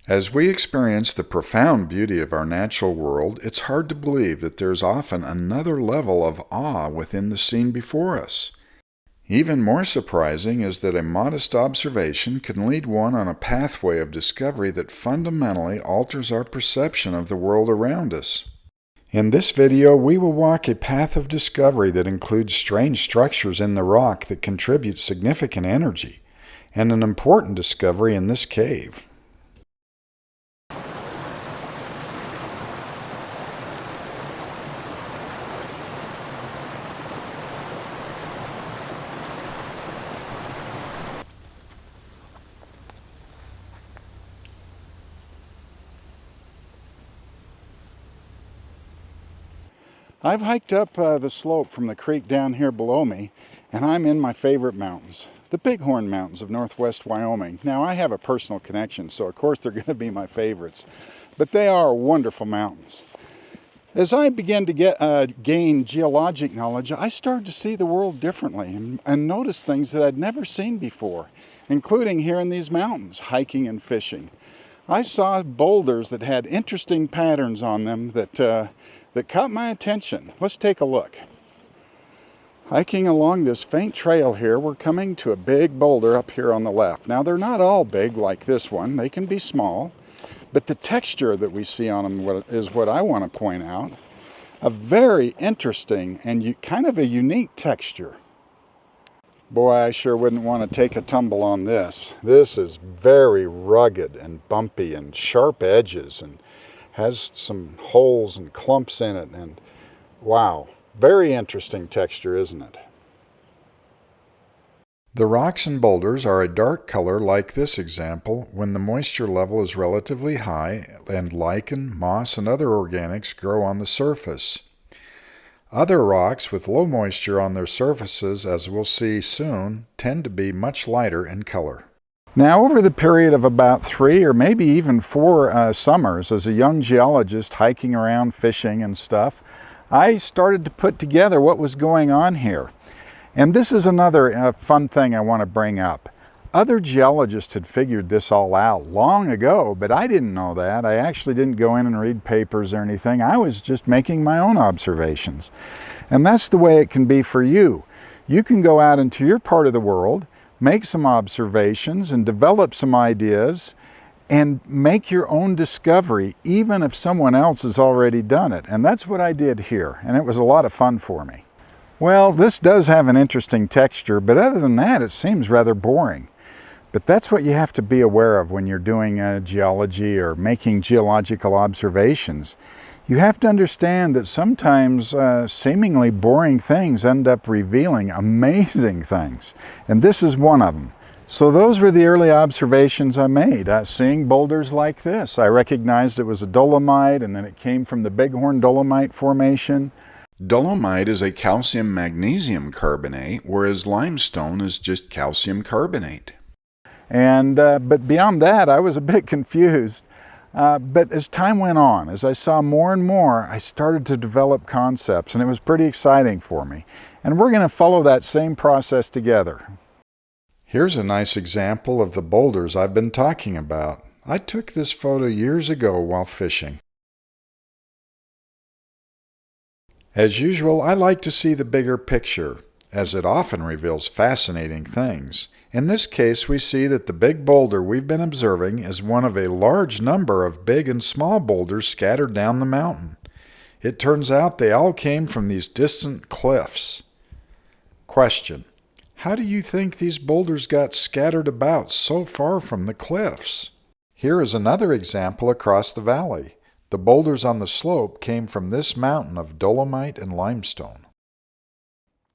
As we experience the profound beauty of our natural world, it's hard to believe that there's often another level of awe within the scene before us. Even more surprising is that a modest observation can lead one on a pathway of discovery that fundamentally alters our perception of the world around us. In this video, we will walk a path of discovery that includes strange structures in the rock that contribute significant energy, and an important discovery in this cave. I've hiked up the slope from the creek down here below me, and I'm in my favorite mountains, the Bighorn Mountains of northwest Wyoming. Now, I have a personal connection, so of course they're going to be my favorites, but they are wonderful mountains. As I began to gain geologic knowledge, I started to see the world differently and notice things that I'd never seen before, including here in these mountains, hiking and fishing. I saw boulders that had interesting patterns on them that caught my attention. Let's take a look. Hiking along this faint trail here, we're coming to a big boulder up here on the left. Now, they're not all big like this one. They can be small, but the texture that we see on them is what I want to point out. A very interesting and kind of a unique texture. Boy, I sure wouldn't want to take a tumble on this. This is very rugged and bumpy and sharp edges and has some holes and clumps in it, and wow, very interesting texture, isn't it? The rocks and boulders are a dark color like this example when the moisture level is relatively high and lichen, moss, and other organics grow on the surface. Other rocks with low moisture on their surfaces, as we'll see soon, tend to be much lighter in color. Now, over the period of about 3 or maybe even 4 summers, as a young geologist hiking around fishing and stuff, I started to put together what was going on here. And this is another fun thing I want to bring up. Other geologists had figured this all out long ago, but I didn't know that. I actually didn't go in and read papers or anything. I was just making my own observations. And that's the way it can be for you. You can go out into your part of the world, make some observations and develop some ideas and make your own discovery, even if someone else has already done it. And that's what I did here, and it was a lot of fun for me. Well, this does have an interesting texture, but other than that, it seems rather boring. But that's what you have to be aware of when you're doing geology or making geological observations. You have to understand that sometimes seemingly boring things end up revealing amazing things, and this is one of them. So those were the early observations I made, seeing boulders like this. I recognized it was a dolomite, and then it came from the Bighorn Dolomite Formation. Dolomite is a calcium-magnesium carbonate, whereas limestone is just calcium carbonate. And but beyond that, I was a bit confused. But as time went on, as I saw more and more, I started to develop concepts, and it was pretty exciting for me. And we're going to follow that same process together. Here's a nice example of the boulders I've been talking about. I took this photo years ago while fishing. As usual, I like to see the bigger picture, as it often reveals fascinating things. In this case, we see that the big boulder we've been observing is one of a large number of big and small boulders scattered down the mountain. It turns out they all came from these distant cliffs. Question: how do you think these boulders got scattered about so far from the cliffs? Here is another example across the valley. The boulders on the slope came from this mountain of dolomite and limestone.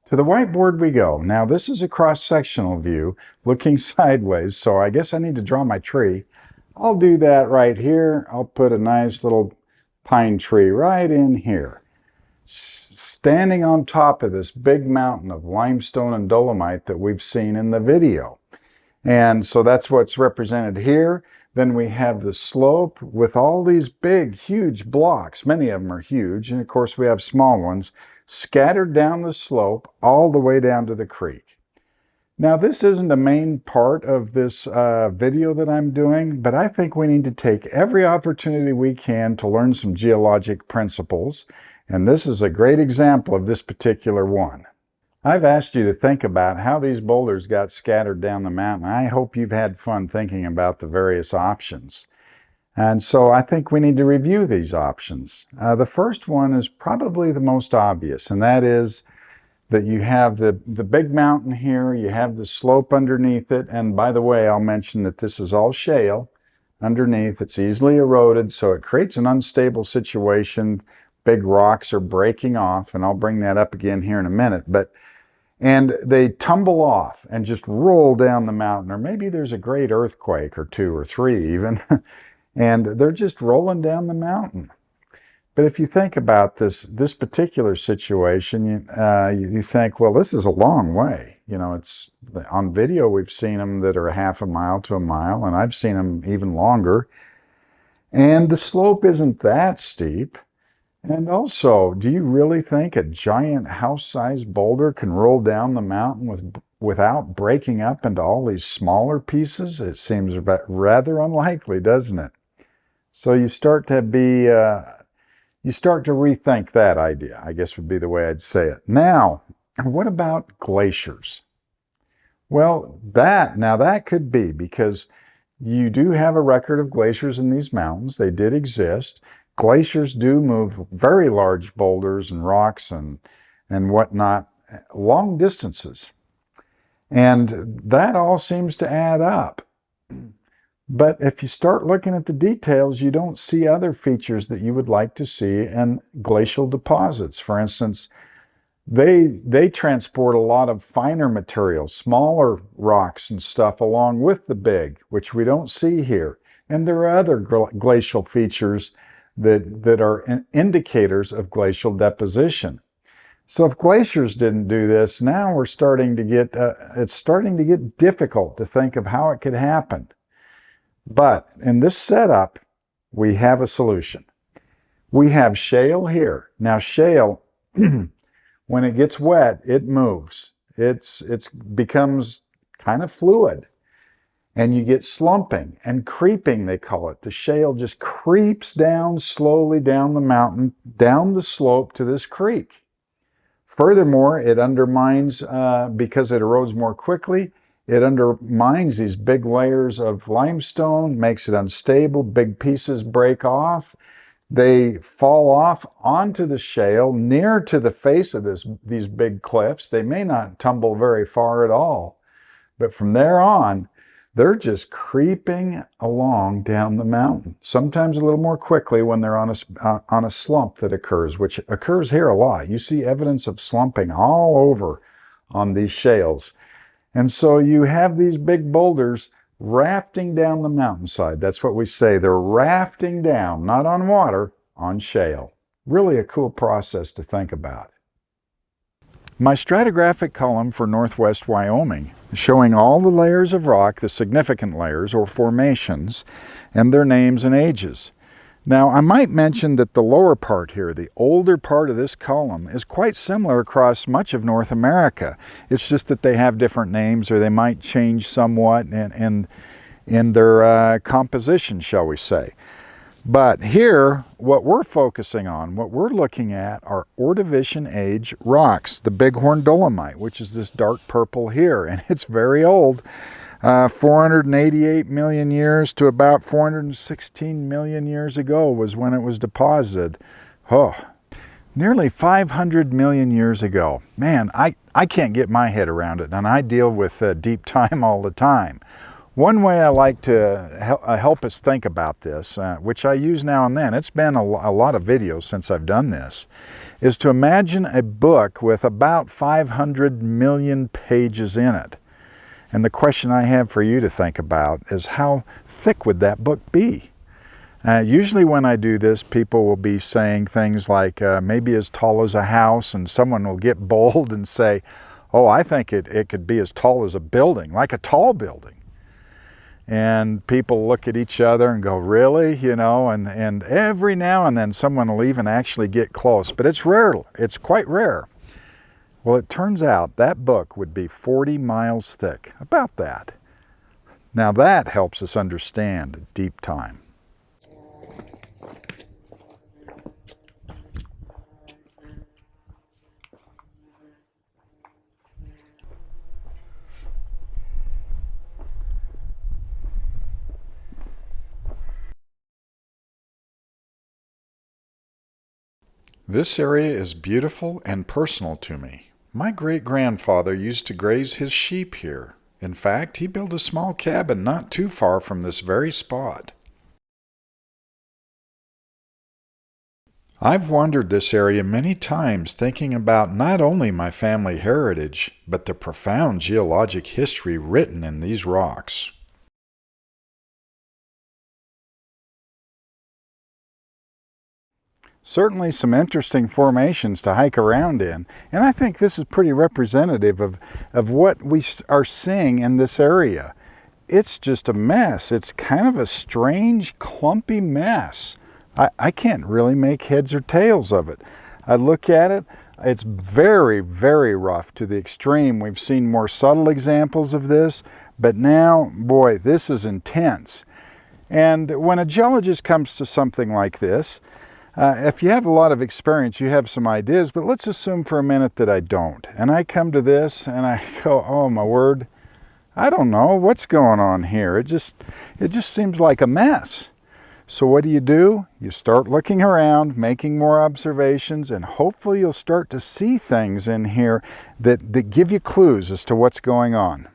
To the whiteboard we go. Now, this is a cross-sectional view looking sideways, so I guess I need to draw my tree. I'll do that right here. I'll put a nice little pine tree right in here, standing on top of this big mountain of limestone and dolomite that we've seen in the video. And so that's what's represented here. Then we have the slope with all these big, huge blocks. Many of them are huge, and of course we have small ones scattered down the slope all the way down to the creek. Now, this isn't the main part of this video that I'm doing, but I think we need to take every opportunity we can to learn some geologic principles, and this is a great example of this particular one. I've asked you to think about how these boulders got scattered down the mountain. I hope you've had fun thinking about the various options. And so I think we need to review these options. The first one is probably the most obvious, and that is that you have the big mountain here, you have the slope underneath it, and by the way, I'll mention that this is all shale underneath. It's easily eroded, so it creates an unstable situation. Big rocks are breaking off, and I'll bring that up again here in a minute, and they tumble off and just roll down the mountain, or maybe there's a great earthquake or two or three even, and they're just rolling down the mountain. But if you think about this particular situation, you think, well, this is a long way. You know, it's on video we've seen them that are half a mile to a mile, and I've seen them even longer. And the slope isn't that steep. And also, do you really think a giant house-sized boulder can roll down the mountain without breaking up into all these smaller pieces? It seems rather unlikely, doesn't it? So you start to rethink that idea, I guess would be the way I'd say it. Now, what about glaciers? Well, that could be, because you do have a record of glaciers in these mountains. They did exist. Glaciers do move very large boulders and rocks and whatnot long distances. And that all seems to add up. But if you start looking at the details, you don't see other features that you would like to see in glacial deposits. For instance, they transport a lot of finer materials, smaller rocks and stuff along with the big, which we don't see here. And there are other glacial features that are indicators of glacial deposition. So if glaciers didn't do this, now we're starting to get, it's starting to get difficult to think of how it could happen. But in this setup, we have a solution. We have shale here. Now shale, when it gets wet, it moves. It becomes kind of fluid. And you get slumping and creeping, they call it. The shale just creeps down slowly down the mountain, down the slope to this creek. Furthermore, it undermines, because it erodes more quickly, it undermines these big layers of limestone, makes it unstable, big pieces break off. They fall off onto the shale near to the face of these big cliffs. They may not tumble very far at all, but from there on, they're just creeping along down the mountain, sometimes a little more quickly when they're on a slump that occurs, which occurs here a lot. You see evidence of slumping all over on these shales. And so you have these big boulders rafting down the mountainside. That's what we say. They're rafting down, not on water, on shale. Really a cool process to think about. My stratigraphic column for northwest Wyoming, showing all the layers of rock, the significant layers or formations, and their names and ages. Now, I might mention that the lower part here, the older part of this column, is quite similar across much of North America. It's just that they have different names, or they might change somewhat in their composition, shall we say. But here, what we're focusing on, what we're looking at, are Ordovician age rocks, the Bighorn Dolomite, which is this dark purple here, and it's very old. 488 million years to about 416 million years ago was when it was deposited. Oh, nearly 500 million years ago. Man, I can't get my head around it, and I deal with deep time all the time. One way I like to help us think about this, which I use now and then, it's been a lot of videos since I've done this, is to imagine a book with about 500 million pages in it. And the question I have for you to think about is, how thick would that book be? Usually when I do this, people will be saying things like maybe as tall as a house, and someone will get bold and say, oh, I think it could be as tall as a building, like a tall building. And people look at each other and go, really? You know, and every now and then someone will even actually get close, but it's rare. It's quite rare. Well, it turns out that book would be 40 miles thick, about that. Now that helps us understand deep time. This area is beautiful and personal to me. My great-grandfather used to graze his sheep here. In fact, he built a small cabin not too far from this very spot. I've wandered this area many times thinking about not only my family heritage, but the profound geologic history written in these rocks. Certainly some interesting formations to hike around in, and I think this is pretty representative of what we are seeing in this area. It's just a mess. It's kind of a strange, clumpy mess. I can't really make heads or tails of it. I look at it, it's very, very rough to the extreme. We've seen more subtle examples of this, but now, boy, this is intense. And when a geologist comes to something like this, if you have a lot of experience, you have some ideas, but let's assume for a minute that I don't. And I come to this and I go, oh my word, I don't know what's going on here. It just seems like a mess. So what do? You start looking around, making more observations, and hopefully you'll start to see things in here that give you clues as to what's going on.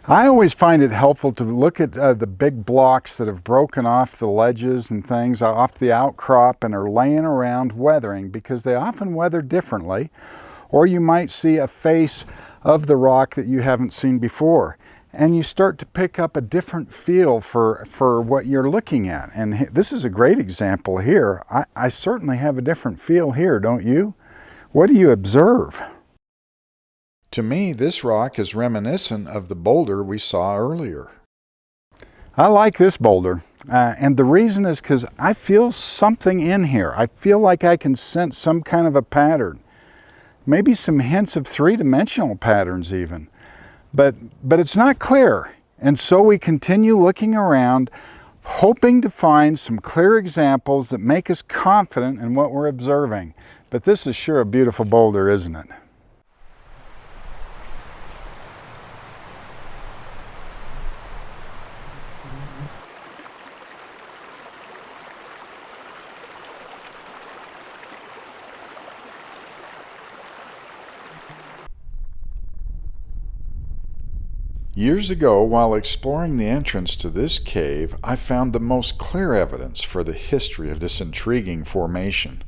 I always find it helpful to look at the big blocks that have broken off the ledges and things off the outcrop and are laying around weathering, because they often weather differently, or you might see a face of the rock that you haven't seen before, and you start to pick up a different feel for what you're looking at. And this is a great example here. I certainly have a different feel here, don't you? What do you observe? To me, this rock is reminiscent of the boulder we saw earlier. I like this boulder, and the reason is because I feel something in here. I feel like I can sense some kind of a pattern, maybe some hints of three-dimensional patterns even, but it's not clear. And so we continue looking around, hoping to find some clear examples that make us confident in what we're observing. But this is sure a beautiful boulder, isn't it? Years ago, while exploring the entrance to this cave, I found the most clear evidence for the history of this intriguing formation.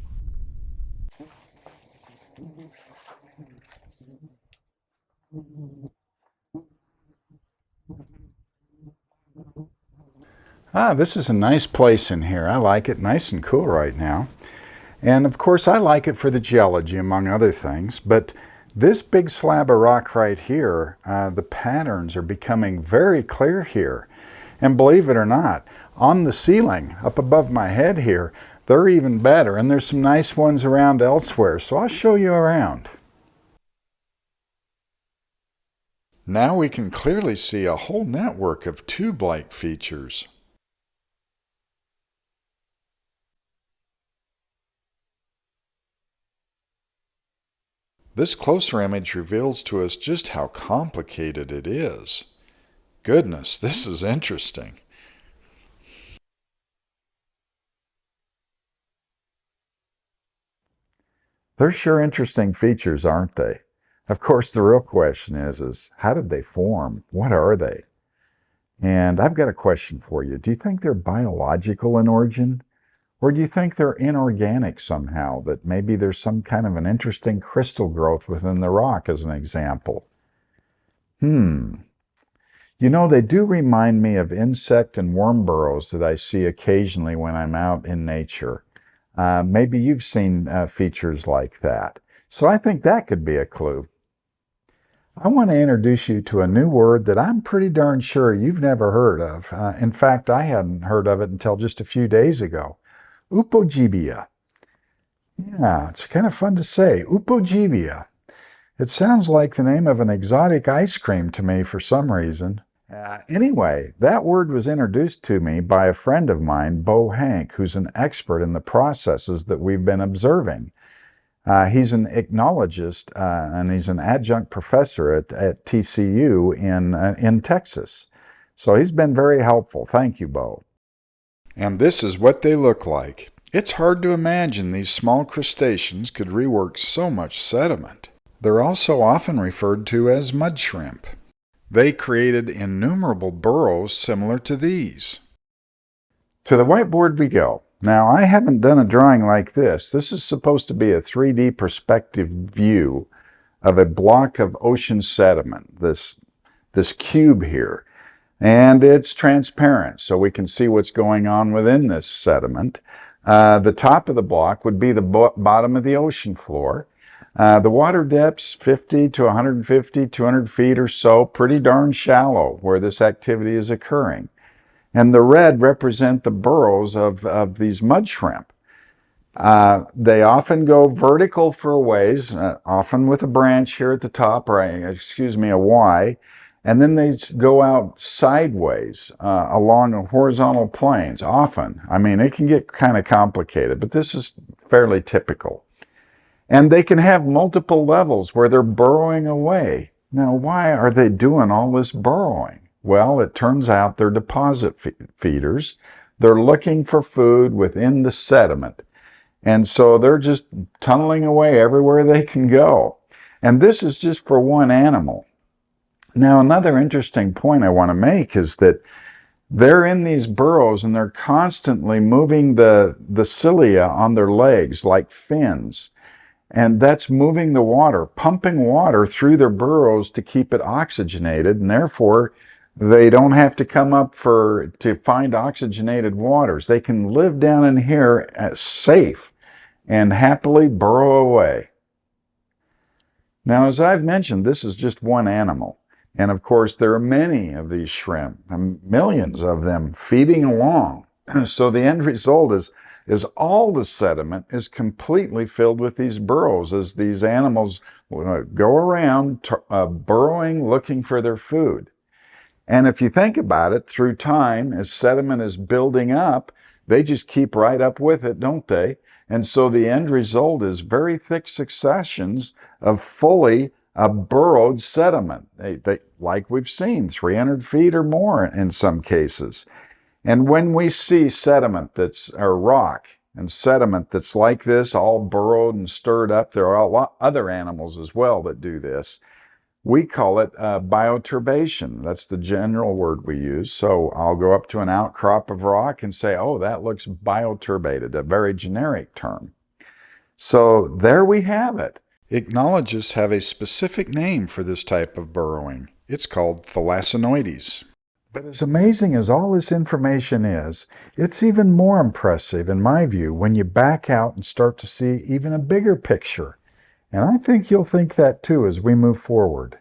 This is a nice place in here. I like it, nice and cool right now. And of course, I like it for the geology, among other things, but this big slab of rock right here, the patterns are becoming very clear here. And believe it or not, on the ceiling up above my head here, they're even better. And there's some nice ones around elsewhere, so I'll show you around. Now we can clearly see a whole network of tube-like features. This closer image reveals to us just how complicated it is. Goodness, this is interesting. They're sure interesting features, aren't they? Of course, the real question is how did they form? What are they? And I've got a question for you. Do you think they're biological in origin? Or do you think they're inorganic somehow, that maybe there's some kind of an interesting crystal growth within the rock, as an example? You know, they do remind me of insect and worm burrows that I see occasionally when I'm out in nature. Maybe you've seen features like that. So I think that could be a clue. I want to introduce you to a new word that I'm pretty darn sure you've never heard of. In fact, I hadn't heard of it until just a few days ago. Upogibia. Yeah, it's kind of fun to say. Upogibia. It sounds like the name of an exotic ice cream to me for some reason. Anyway, that word was introduced to me by a friend of mine, Henk, who's an expert in the processes that we've been observing. He's an ichnologist, and he's an adjunct professor at TCU in Texas. So he's been very helpful. Thank you, Bo. And this is what they look like. It's hard to imagine these small crustaceans could rework so much sediment. They're also often referred to as mud shrimp. They created innumerable burrows similar to these. To the whiteboard we go. Now, I haven't done a drawing like this. This is supposed to be a 3D perspective view of a block of ocean sediment, this cube here. And it's transparent, so we can see what's going on within this sediment. The top of the block would be the bottom of the ocean floor. The water depth's 50 to 150, 200 feet or so, pretty darn shallow where this activity is occurring. And the red represent the burrows of these mud shrimp. They often go vertical for a ways, often with a branch here at the top, or a Y, and then they go out sideways along horizontal planes, often. I mean, it can get kind of complicated, but this is fairly typical. And they can have multiple levels where they're burrowing away. Now, why are they doing all this burrowing? Well, it turns out they're deposit feeders. They're looking for food within the sediment. And so they're just tunneling away everywhere they can go. And this is just for one animal. Now, another interesting point I want to make is that they're in these burrows and they're constantly moving the cilia on their legs like fins. And that's moving the water, pumping water through their burrows to keep it oxygenated, and therefore they don't have to come up to find oxygenated waters. They can live down in here safe and happily burrow away. Now, as I've mentioned, this is just one animal. And of course, there are many of these shrimp, millions of them feeding along. So the end result is all the sediment is completely filled with these burrows as these animals go around burrowing, looking for their food. And if you think about it, through time, as sediment is building up, they just keep right up with it, don't they? And so the end result is very thick successions of fully burrowed sediment, like we've seen, 300 feet or more in some cases. And when we see sediment or rock and sediment that's like this, all burrowed and stirred up, there are a lot other animals as well that do this. We call it bioturbation. That's the general word we use. So I'll go up to an outcrop of rock and say, oh, that looks bioturbated, a very generic term. So there we have it. Ichnologists have a specific name for this type of burrowing. It's called thalassinoides. But as amazing as all this information is, it's even more impressive, in my view, when you back out and start to see even a bigger picture. And I think you'll think that too as we move forward.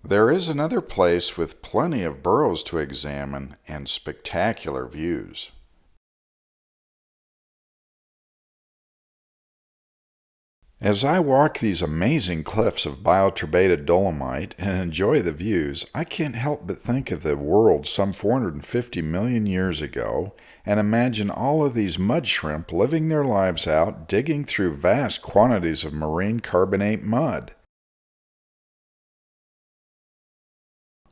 There is another place with plenty of burrows to examine and spectacular views. As I walk these amazing cliffs of bioturbated dolomite and enjoy the views, I can't help but think of the world some 450 million years ago and imagine all of these mud shrimp living their lives out digging through vast quantities of marine carbonate mud.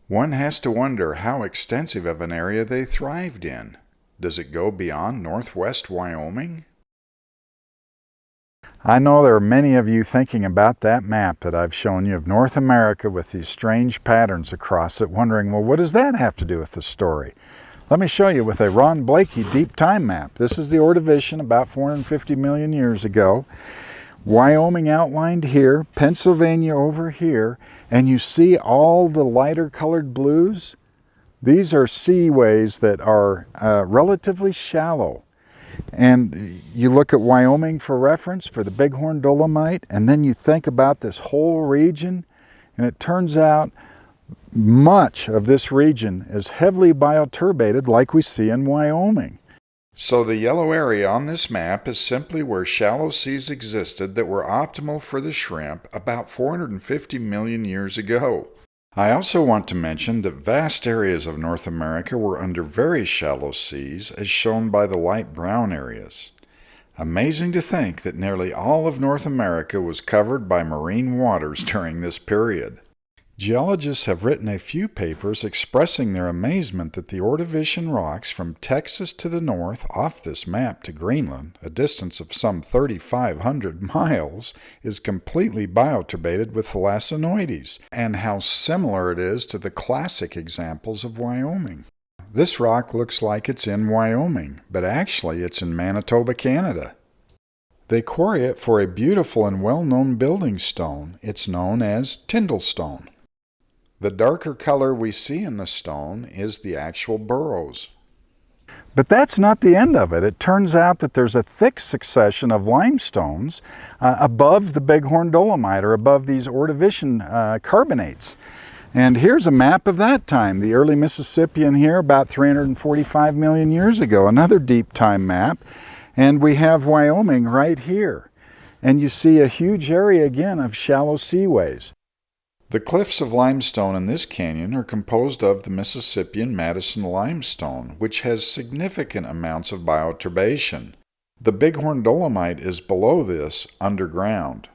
One has to wonder how extensive of an area they thrived in. Does it go beyond northwest Wyoming? I know there are many of you thinking about that map that I've shown you of North America with these strange patterns across it, wondering, well, what does that have to do with the story? Let me show you with a Ron Blakey deep time map. This is the Ordovician about 450 million years ago. Wyoming outlined here, Pennsylvania over here, and you see all the lighter colored blues? These are seaways that are relatively shallow. And you look at Wyoming for reference for the Bighorn Dolomite, and then you think about this whole region, and it turns out much of this region is heavily bioturbated like we see in Wyoming. So the yellow area on this map is simply where shallow seas existed that were optimal for the shrimp about 450 million years ago. I also want to mention that vast areas of North America were under very shallow seas, as shown by the light brown areas. Amazing to think that nearly all of North America was covered by marine waters during this period. Geologists have written a few papers expressing their amazement that the Ordovician rocks from Texas to the north off this map to Greenland, a distance of some 3,500 miles, is completely bioturbated with thalassinoides, and how similar it is to the classic examples of Wyoming. This rock looks like it's in Wyoming, but actually it's in Manitoba, Canada. They quarry it for a beautiful and well-known building stone. It's known as Tindle Stone. The darker color we see in the stone is the actual burrows. But that's not the end of it. It turns out that there's a thick succession of limestones above the Bighorn Dolomite, or above these Ordovician carbonates. And here's a map of that time. The early Mississippian here, about 345 million years ago, another deep time map. And we have Wyoming right here. And you see a huge area again of shallow seaways. The cliffs of limestone in this canyon are composed of the Mississippian Madison limestone, which has significant amounts of bioturbation. The Bighorn Dolomite is below this, underground.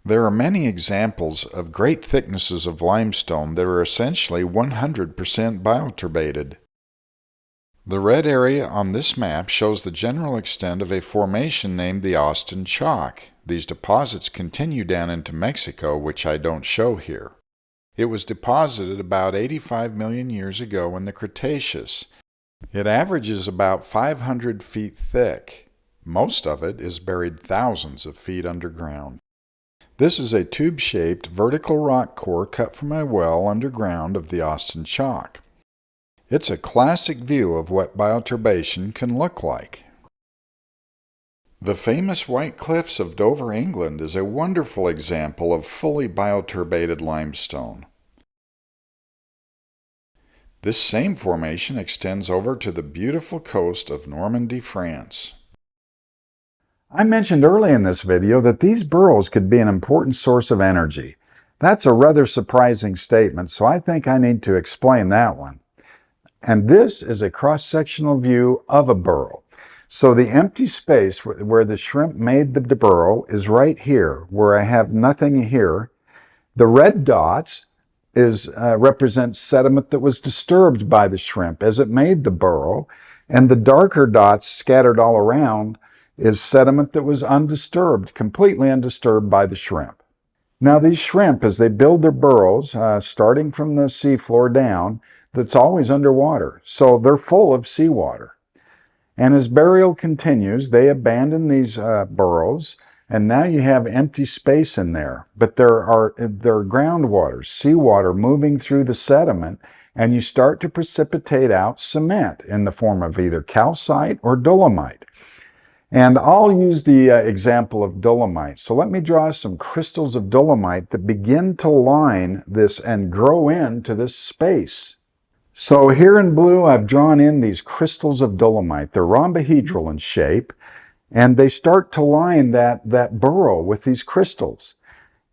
There are many examples of great thicknesses of limestone that are essentially 100% bioturbated. The red area on this map shows the general extent of a formation named the Austin Chalk. These deposits continue down into Mexico, which I don't show here. It was deposited about 85 million years ago in the Cretaceous. It averages about 500 feet thick. Most of it is buried thousands of feet underground. This is a tube-shaped vertical rock core cut from a well underground of the Austin Chalk. It's a classic view of what bioturbation can look like. The famous White Cliffs of Dover, England is a wonderful example of fully bioturbated limestone. This same formation extends over to the beautiful coast of Normandy, France. I mentioned early in this video that these burrows could be an important source of energy. That's a rather surprising statement, so I think I need to explain that one. And this is a cross-sectional view of a burrow. So the empty space where the shrimp made the burrow is right here, where I have nothing here. The red dots represent sediment that was disturbed by the shrimp as it made the burrow, and the darker dots scattered all around is sediment that was undisturbed, completely undisturbed by the shrimp. Now these shrimp, as they build their burrows, starting from the seafloor down, that's always underwater, so they're full of seawater. And as burial continues, they abandon these burrows, and now you have empty space in there. But there are groundwater, seawater moving through the sediment, and you start to precipitate out cement in the form of either calcite or dolomite. And I'll use the example of dolomite. So let me draw some crystals of dolomite that begin to line this and grow into this space. So here in blue, I've drawn in these crystals of dolomite. They're rhombohedral in shape, and they start to line that burrow with these crystals.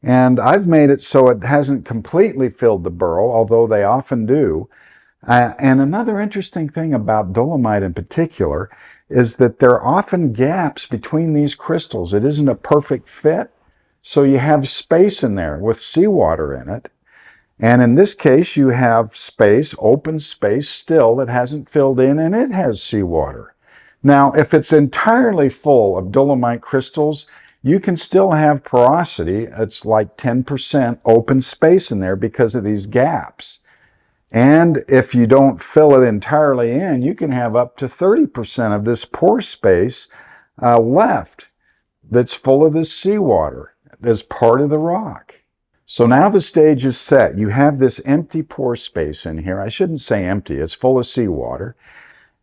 And I've made it so it hasn't completely filled the burrow, although they often do. And another interesting thing about dolomite in particular is that there are often gaps between these crystals. It isn't a perfect fit, so you have space in there with seawater in it. And in this case, you have space, open space still that hasn't filled in, and it has seawater. Now, if it's entirely full of dolomite crystals, you can still have porosity. It's like 10% open space in there because of these gaps. And if you don't fill it entirely in, you can have up to 30% of this pore space left that's full of this seawater as part of the rock. So now the stage is set. You have this empty pore space in here. I shouldn't say empty, it's full of seawater.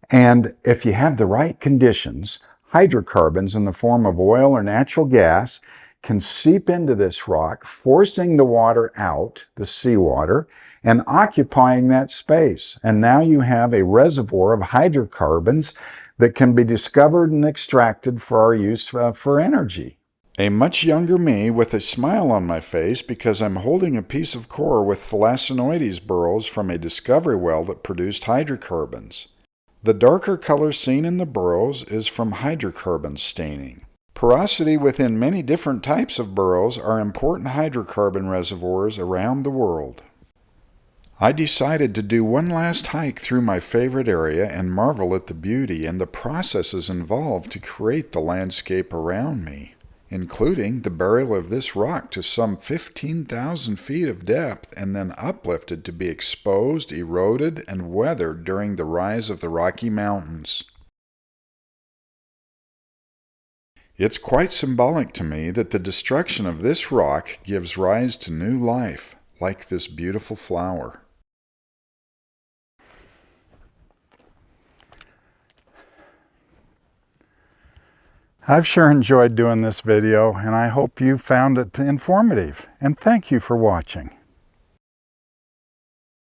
And if you have the right conditions, hydrocarbons in the form of oil or natural gas can seep into this rock, forcing the water out, the seawater, and occupying that space. And now you have a reservoir of hydrocarbons that can be discovered and extracted for our use for energy. A much younger me with a smile on my face because I'm holding a piece of core with thalassinoides burrows from a discovery well that produced hydrocarbons. The darker color seen in the burrows is from hydrocarbon staining. Porosity within many different types of burrows are important hydrocarbon reservoirs around the world. I decided to do one last hike through my favorite area and marvel at the beauty and the processes involved to create the landscape around me, including the burial of this rock to some 15,000 feet of depth and then uplifted to be exposed, eroded, and weathered during the rise of the Rocky Mountains. It's quite symbolic to me that the destruction of this rock gives rise to new life, like this beautiful flower. I've sure enjoyed doing this video, and I hope you found it informative, and thank you for watching.